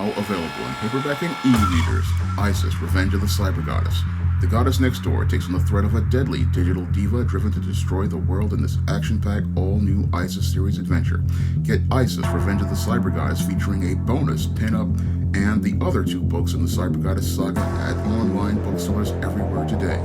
Now available in paperback and e-readers, Isis, Revenge of the Cyber Goddess. The goddess next door takes on the threat of a deadly digital diva driven to destroy the world in this action-packed, all-new Isis series adventure. Get Isis, Revenge of the Cyber Goddess featuring a bonus pin-up and the other two books in the Cyber Goddess saga at online bookstores everywhere today.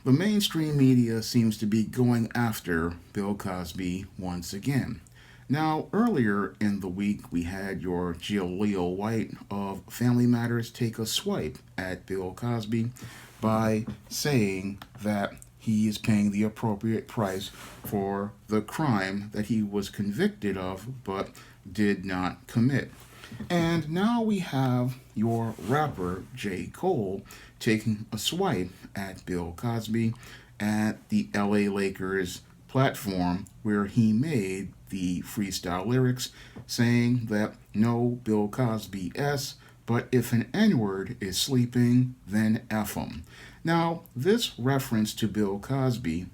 The mainstream media seems to be going after Bill Cosby once again. Now, earlier in the week, we had your Jaleel White of Family Matters take a swipe at Bill Cosby by saying that he is paying the appropriate price for the crime that he was convicted of but did not commit. And now we have your rapper J. Cole taking a swipe at Bill Cosby at the LA Lakers platform where he made the freestyle lyrics saying that no Bill Cosby S, but if an N-word is sleeping, then F him. Now, this reference to Bill Cosby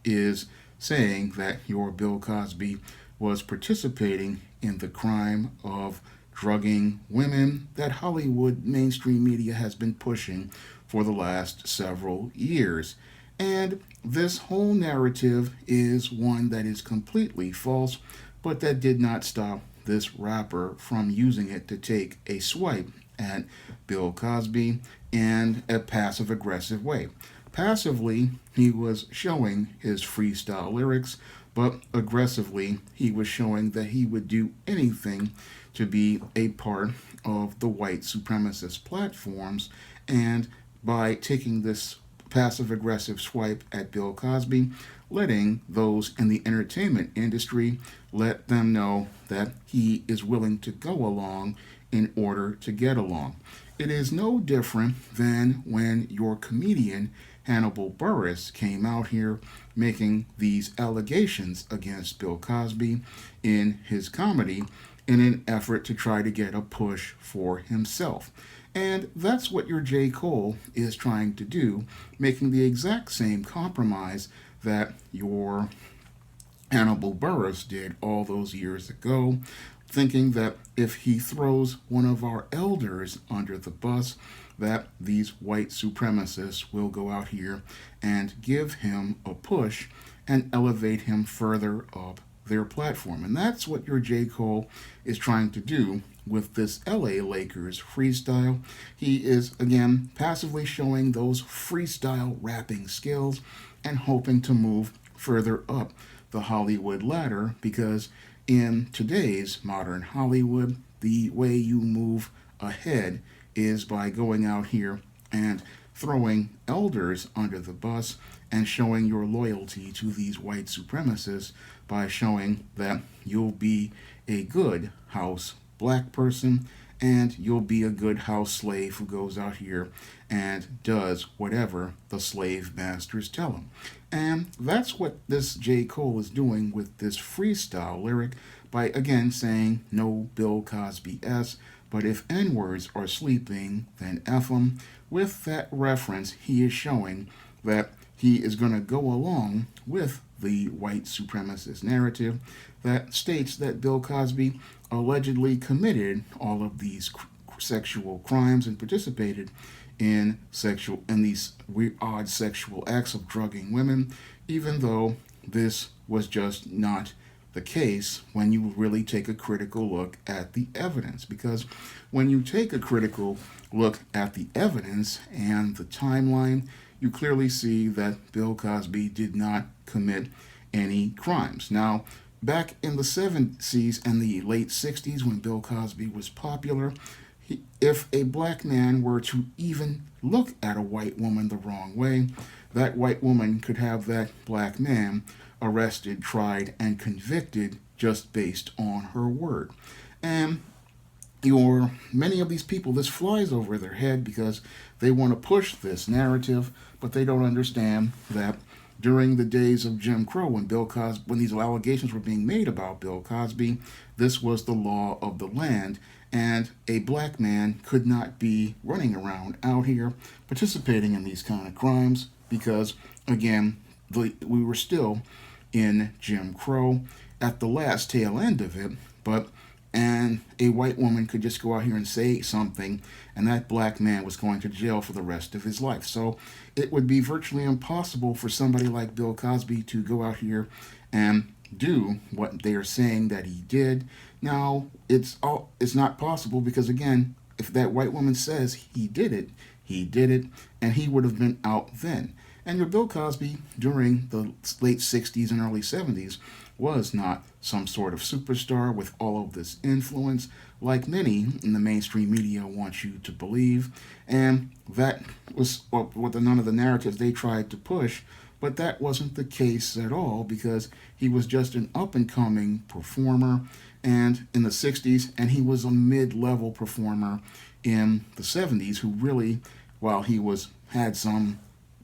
is saying that your Bill Cosby was participating in the crime of drugging women that Hollywood mainstream media has been pushing for the last several years. And this whole narrative is one that is completely false, but that did not stop this rapper from using it to take a swipe at Bill Cosby in a passive aggressive way. Passively, he was showing his freestyle lyrics, but aggressively, he was showing that he would do anything to be a part of the white supremacist platforms. And by taking this passive aggressive swipe at Bill Cosby, letting those in the entertainment industry let them know that he is willing to go along in order to get along. It is no different than when your comedian Hannibal Buress came out here making these allegations against Bill Cosby in his comedy in an effort to try to get a push for himself. And that's what your J. Cole is trying to do, making the exact same compromise that your Hannibal Buress did all those years ago, thinking that if he throws one of our elders under the bus, that these white supremacists will go out here and give him a push and elevate him further up their platform. And that's what your J. Cole is trying to do with this LA Lakers freestyle. He is, again, passively showing those freestyle rapping skills and hoping to move further up the Hollywood ladder, because in today's modern Hollywood, the way you move ahead is by going out here and throwing elders under the bus and showing your loyalty to these white supremacists by showing that you'll be a good house black person and you'll be a good house slave who goes out here and does whatever the slave masters tell him. And that's what this J. Cole is doing with this freestyle lyric by again saying no Bill Cosby S, but if N-words are sleeping, then F them. With that reference, he is showing that he is going to go along with the white supremacist narrative that states that Bill Cosby allegedly committed all of these sexual crimes and participated in these odd sexual acts of drugging women, even though this was just not the case when you really take a critical look at the evidence. Because when you take a critical look at the evidence and the timeline, you clearly see that Bill Cosby did not commit any crimes. Now, back in the 70s and the late 60s when Bill Cosby was popular, if a black man were to even look at a white woman the wrong way, that white woman could have that black man arrested, tried, and convicted just based on her word. And many of these people, this flies over their head because they want to push this narrative, but they don't understand that during the days of Jim Crow, when these allegations were being made about Bill Cosby, this was the law of the land, and a black man could not be running around out here participating in these kind of crimes because, again, we were still in Jim Crow at the last tail end of it, but and a white woman could just go out here and say something, and that black man was going to jail for the rest of his life. So it would be virtually impossible for somebody like Bill Cosby to go out here and do what they are saying that he did. Now it's not possible because again, if that white woman says he did it, and he would have been out then. And your Bill Cosby during the late 60s and early 70s was not some sort of superstar with all of this influence like many in the mainstream media want you to believe. And that was what none of the narratives they tried to push. But that wasn't the case at all because he was just an up and coming performer and in the 60s, and he was a mid level performer in the 70s who really, while he had some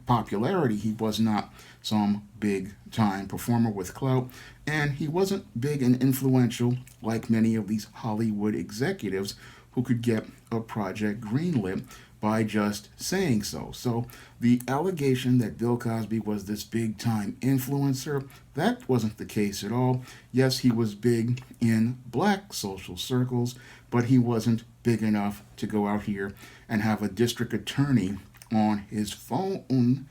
popularity, he was not some big time performer with clout, and he wasn't big and influential like many of these Hollywood executives who could get a project greenlit by just saying so. So the allegation that Bill Cosby was this big time influencer, that wasn't the case at all. Yes, he was big in black social circles, but he wasn't big enough to go out here and have a district attorney on his phone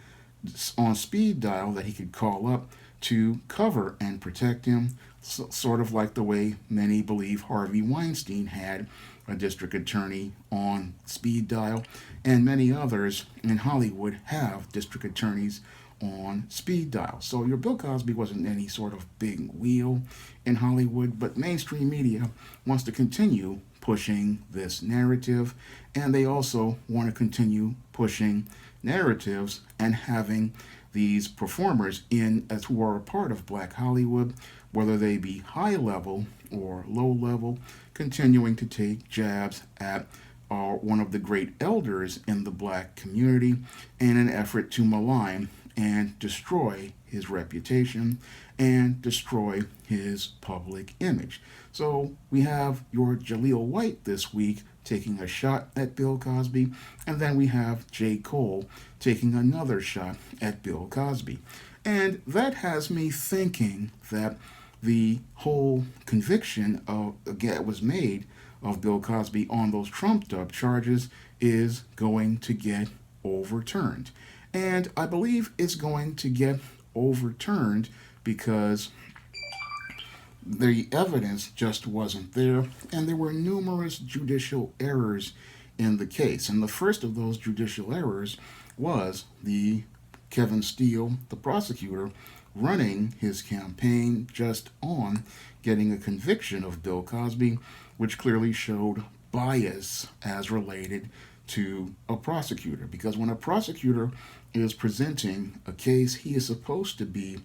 on speed dial that he could call up to cover and protect him, sort of like the way many believe Harvey Weinstein had a district attorney on speed dial, and many others in Hollywood have district attorneys on speed dial. So your Bill Cosby wasn't any sort of big wheel in Hollywood, but mainstream media wants to continue pushing this narrative, and they also want to continue pushing narratives and having these performers in as who are a part of Black Hollywood, whether they be high level or low level, continuing to take jabs at one of the great elders in the black community in an effort to malign and destroy his reputation and destroy his public image. So we have your Jaleel White this week taking a shot at Bill Cosby, and then we have J. Cole taking another shot at Bill Cosby. And that has me thinking that the whole conviction was made of Bill Cosby on those trumped up charges is going to get overturned. And I believe it's going to get overturned because the evidence just wasn't there, and there were numerous judicial errors in the case. And the first of those judicial errors was the Kevin Steele, the prosecutor, running his campaign just on getting a conviction of Bill Cosby, which clearly showed bias as related to a prosecutor. Because when a prosecutor is presenting a case, he is supposed to be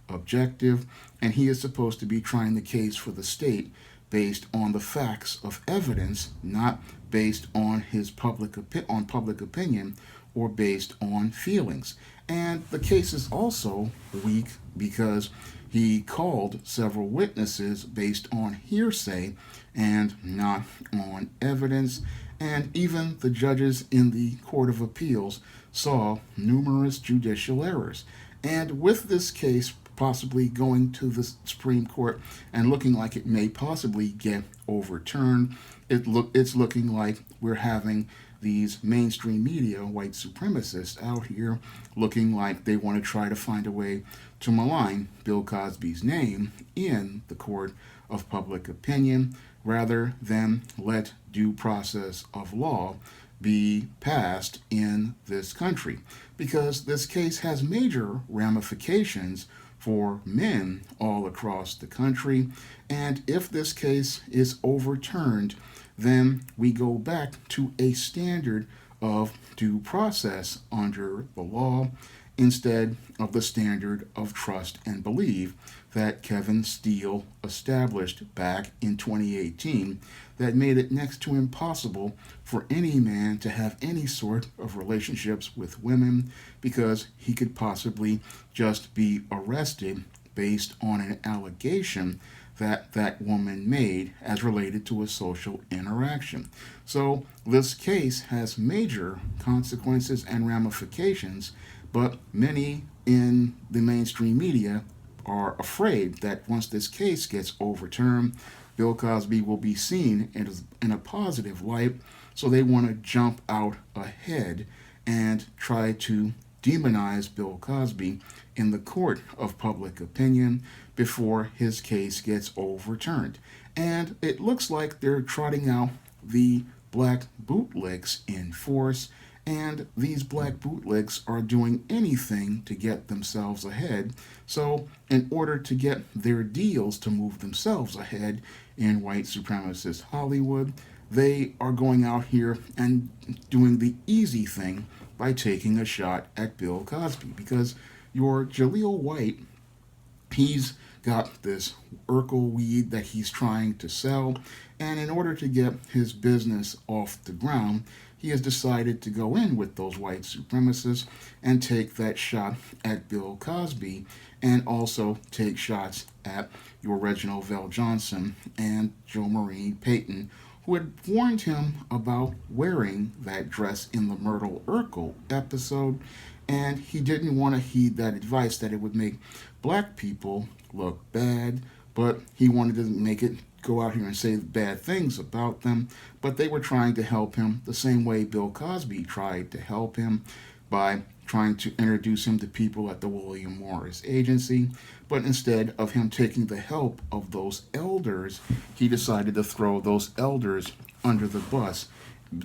objective, and he is supposed to be trying the case for the state based on the facts of evidence, not based on his public opinion or based on feelings. And the case is also weak because he called several witnesses based on hearsay and not on evidence. And even the judges in the Court of Appeals saw numerous judicial errors. And with this case possibly going to the Supreme Court and looking like it may possibly get overturned, it's looking like we're having these mainstream media, white supremacists, out here looking like they want to try to find a way to malign Bill Cosby's name in the court of public opinion rather than let due process of law be passed in this country. Because this case has major ramifications for men all across the country, and if this case is overturned, then we go back to a standard of due process under the law instead of the standard of trust and believe that Kevin Steele established back in 2018 that made it next to impossible for any man to have any sort of relationships with women because he could possibly just be arrested based on an allegation that that woman made as related to a social interaction. So this case has major consequences and ramifications, but many in the mainstream media are afraid that once this case gets overturned, Bill Cosby will be seen in a positive light, so they want to jump out ahead and try to demonize Bill Cosby in the court of public opinion before his case gets overturned. And it looks like they're trotting out the black bootlicks in force, and these black bootlicks are doing anything to get themselves ahead. So, in order to get their deals to move themselves ahead in white supremacist Hollywood, they are going out here and doing the easy thing by taking a shot at Bill Cosby. Because your Jaleel White, he's got this Urkel weed that he's trying to sell, and in order to get his business off the ground, he has decided to go in with those white supremacists and take that shot at Bill Cosby, and also take shots at your Reginald VelJohnson and Joe Marie Payton, who had warned him about wearing that dress in the Myrtle Urkel episode, and he didn't want to heed that advice that it would make black people look bad, but he wanted to make it go out here and say bad things about them. But they were trying to help him the same way Bill Cosby tried to help him, by trying to introduce him to people at the William Morris Agency. But instead of him taking the help of those elders, he decided to throw those elders under the bus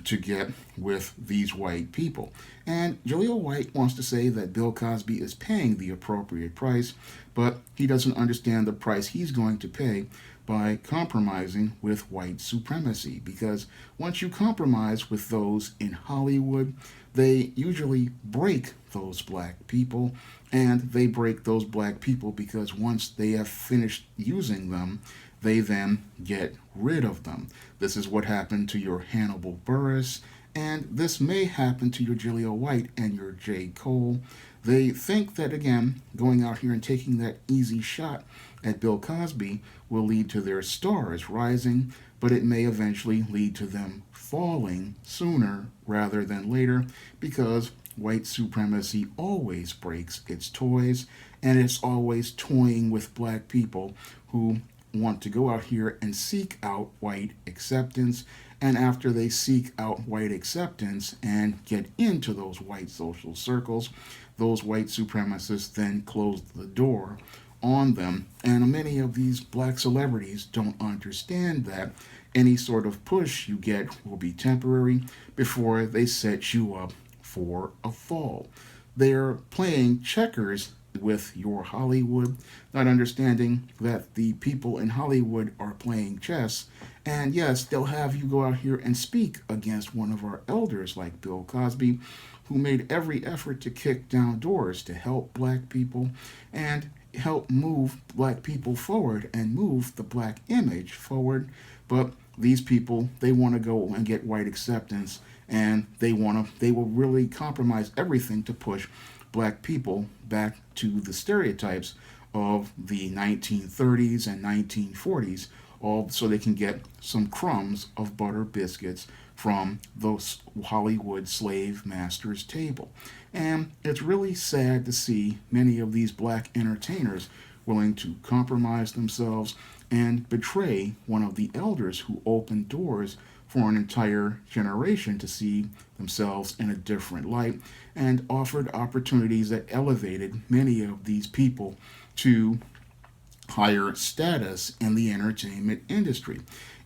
to get with these white people. And Jaleel White wants to say that Bill Cosby is paying the appropriate price, but he doesn't understand the price he's going to pay by compromising with white supremacy. Because once you compromise with those in Hollywood, they usually break those black people, and they break those black people because once they have finished using them, they then get rid of them. This is what happened to your Hannibal Buress, and this may happen to your Jaleel White and your J. Cole. They think that, again, going out here and taking that easy shot at Bill Cosby will lead to their stars rising, but it may eventually lead to them falling sooner rather than later, because white supremacy always breaks its toys, and it's always toying with black people who want to go out here and seek out white acceptance. And after they seek out white acceptance and get into those white social circles, those white supremacists then close the door on them. And many of these black celebrities don't understand that any sort of push you get will be temporary before they set you up for a fall. They're playing checkers with your Hollywood, not understanding that the people in Hollywood are playing chess. And yes, they'll have you go out here and speak against one of our elders like Bill Cosby, who made every effort to kick down doors to help black people and help move black people forward and move the black image forward. But these people, they want to go and get white acceptance, and they will really compromise everything to push black people back to the stereotypes of the 1930s and 1940s, all so they can get some crumbs of butter biscuits from those Hollywood slave masters' table. And it's really sad to see many of these black entertainers willing to compromise themselves and betray one of the elders who opened doors for an entire generation to see themselves in a different light, and offered opportunities that elevated many of these people to higher status in the entertainment industry.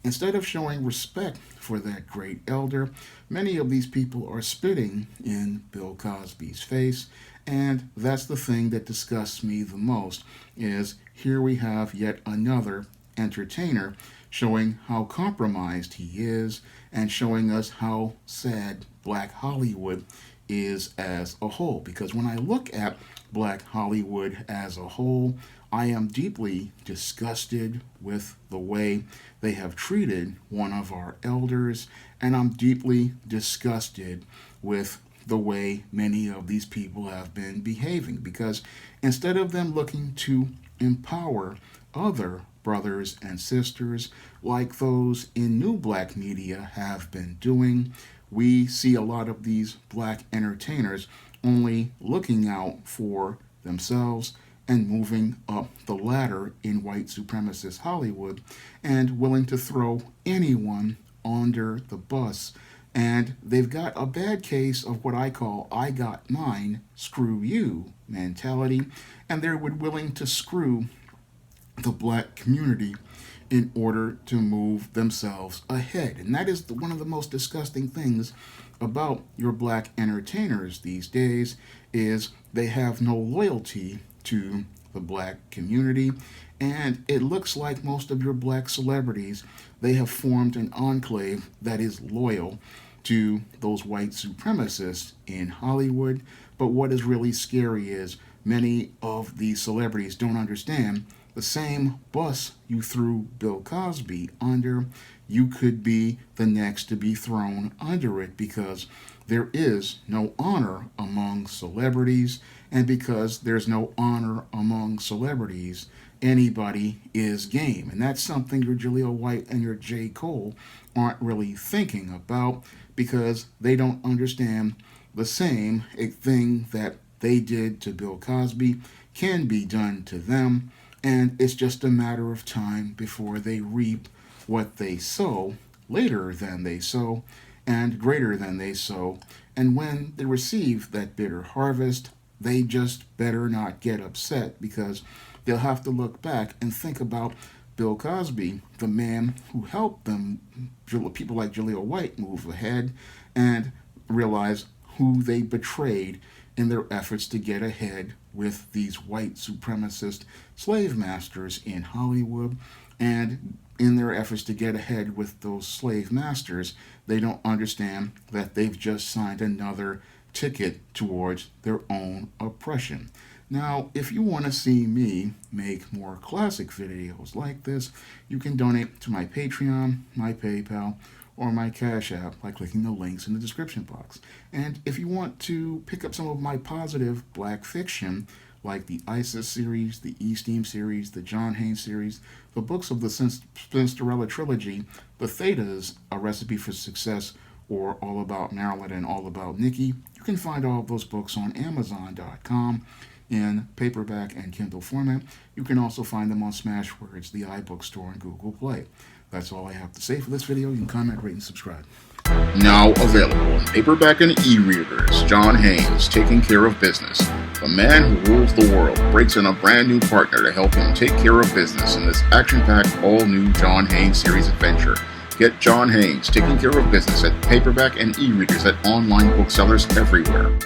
Instead of showing respect for that great elder, many of these people are spitting in Bill Cosby's face, and that's the thing that disgusts me the most. Is here we have yet another entertainer showing how compromised he is, and showing us how sad black Hollywood is as a whole. Because when I look at black Hollywood as a whole, I am deeply disgusted with the way they have treated one of our elders, and I'm deeply disgusted with the way many of these people have been behaving. Because instead of them looking to empower other brothers and sisters like those in new black media have been doing, we see a lot of these black entertainers only looking out for themselves and moving up the ladder in white supremacist Hollywood and willing to throw anyone under the bus. And they've got a bad case of what I call I got mine, screw you mentality, and they're willing to screw the black community in order to move themselves ahead. And that is one of the most disgusting things about your black entertainers these days is they have no loyalty to the black community. And it looks like most of your black celebrities, they have formed an enclave that is loyal to those white supremacists in Hollywood. But what is really scary is many of these celebrities don't understand the same bus you threw Bill Cosby under, you could be the next to be thrown under it, because there is no honor among celebrities, and because there's no honor among celebrities, anybody is game. And that's something your Jaleel White and your J. Cole aren't really thinking about, because they don't understand the same thing that they did to Bill Cosby can be done to them. And it's just a matter of time before they reap what they sow, later than they sow, and greater than they sow. And when they receive that bitter harvest, they just better not get upset, because they'll have to look back and think about Bill Cosby, the man who helped them, people like Jaleel White, move ahead, and realize who they betrayed in their efforts to get ahead with these white supremacist slave masters in Hollywood. And in their efforts to get ahead with those slave masters, they don't understand that they've just signed another ticket towards their own oppression. Now, if you want to see me make more classic videos like this, you can donate to my Patreon, my PayPal, or my Cash App by clicking the links in the description box. And if you want to pick up some of my positive black fiction, like the ISIS series, the E-Steam series, the John Haynes series, the books of the Spinsterella trilogy, the Thetas, A Recipe for Success, or All About Marilyn and All About Nikki, you can find all of those books on Amazon.com in paperback and Kindle format. You can also find them on Smashwords, the iBook store, and Google Play. That's all I have to say for this video. You can comment, rate, and subscribe. Now available in paperback and e-readers, John Haynes, Taking Care of Business. The man who rules the world breaks in a brand new partner to help him take care of business in this action-packed, all-new John Haynes series adventure. Get John Haynes, Taking Care of Business at paperback and e-readers at online booksellers everywhere.